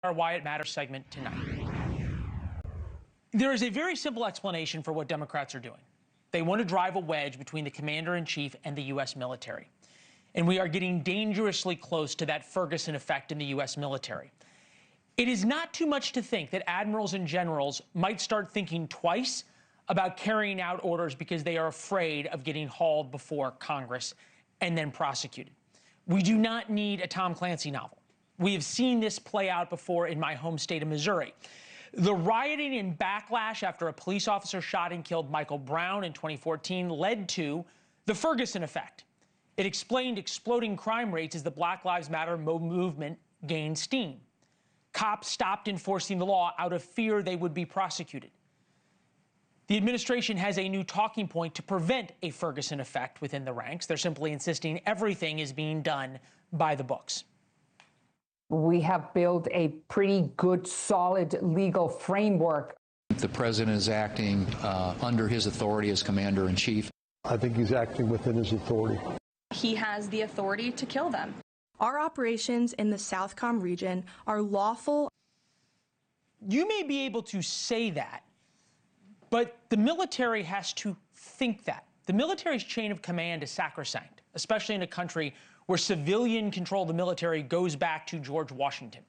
Our Why It Matters segment tonight. There is a very simple explanation for what Democrats are doing. They want to drive a wedge between the commander-in-chief and the U.S. military. And we are getting dangerously close to that Ferguson effect in the U.S. military. It is not too much to think that admirals and generals might start thinking twice about carrying out orders because they are afraid of getting hauled before Congress and then prosecuted. We do not need a Tom Clancy novel. We have seen this play out before in my home state of Missouri. The rioting and backlash after a police officer shot and killed Michael Brown in 2014 led to the Ferguson effect. It explained exploding crime rates as the Black Lives Matter movement gained steam. Cops stopped enforcing the law out of fear they would be prosecuted. The administration has a new talking point to prevent a Ferguson effect within the ranks. They're simply insisting everything is being done by the books. We have built a pretty good, solid legal framework. The president is acting under his authority as commander-in-chief. I think he's acting within his authority. He has the authority to kill them. Our operations in the Southcom region are lawful. You may be able to say that, but the military has to think that. The military's chain of command is sacrosanct, especially in a country where civilian control of the military goes back to George Washington.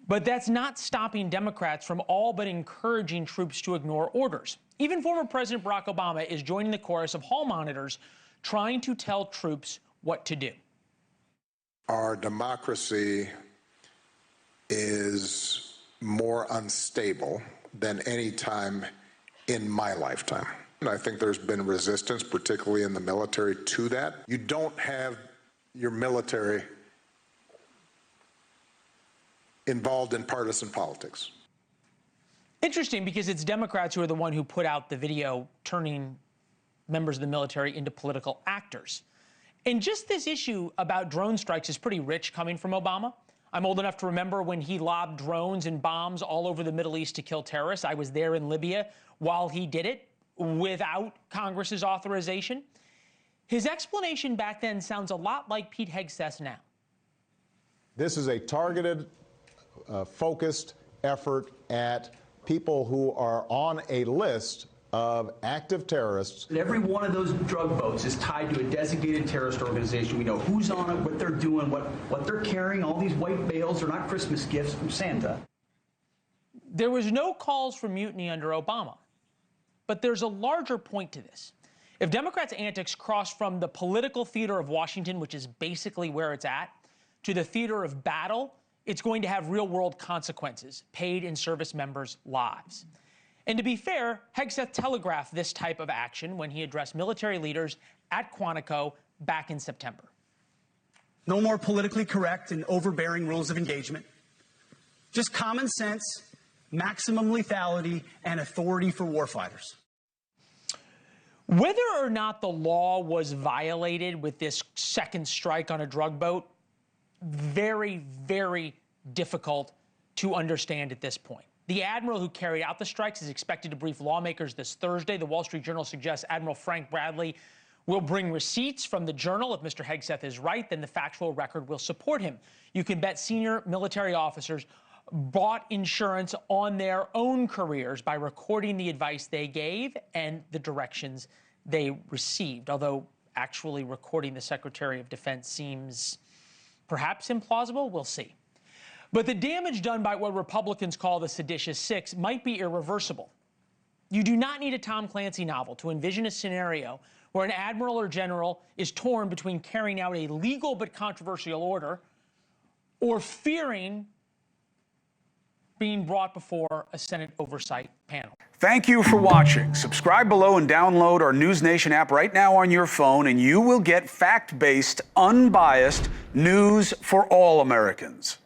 But that's not stopping Democrats from all but encouraging troops to ignore orders. Even former President Barack Obama is joining the chorus of hall monitors trying to tell troops what to do. Our democracy is more unstable than any time in my lifetime. And I think there's been resistance, particularly in the military, to that. You don't have your military involved in partisan politics. Interesting, because it's Democrats who are the one who put out the video turning members of the military into political actors. And just this issue about drone strikes is pretty rich coming from Obama. I'm old enough to remember when he lobbed drones and bombs all over the Middle East to kill terrorists. I was there in Libya while he did it without Congress's authorization. His explanation back then sounds a lot like Pete Hegseth's now. This is a targeted, focused effort at people who are on a list of active terrorists. Every one of those drug boats is tied to a designated terrorist organization. We know who's on it, what they're doing, what they're carrying. All these white bales are not Christmas gifts from Santa. There was no calls for mutiny under Obama. But there's a larger point to this. If Democrats' antics cross from the political theater of Washington, which is basically where it's at, to the theater of battle, it's going to have real-world consequences, paid in service members' lives. And to be fair, Hegseth telegraphed this type of action when he addressed military leaders at Quantico back in September. No more politically correct and overbearing rules of engagement. Just common sense, maximum lethality, and authority for warfighters. Whether or not the law was violated with this second strike on a drug boat, very, very difficult to understand at this point. The admiral who carried out the strikes is expected to brief lawmakers this Thursday. The Wall Street Journal suggests Admiral Frank Bradley will bring receipts from the Journal. If Mr. Hegseth is right, then the factual record will support him. You can bet senior military officers bought insurance on their own careers by recording the advice they gave and the directions they received, although actually recording the Secretary of Defense seems perhaps implausible. We'll see. But the damage done by what Republicans call the seditious six might be irreversible. You do not need a Tom Clancy novel to envision a scenario where an admiral or general is torn between carrying out a legal but controversial order or fearing being brought before a Senate oversight panel. Thank you for watching. Subscribe below and download our NewsNation app right now on your phone, and you will get fact-based, unbiased news for all Americans.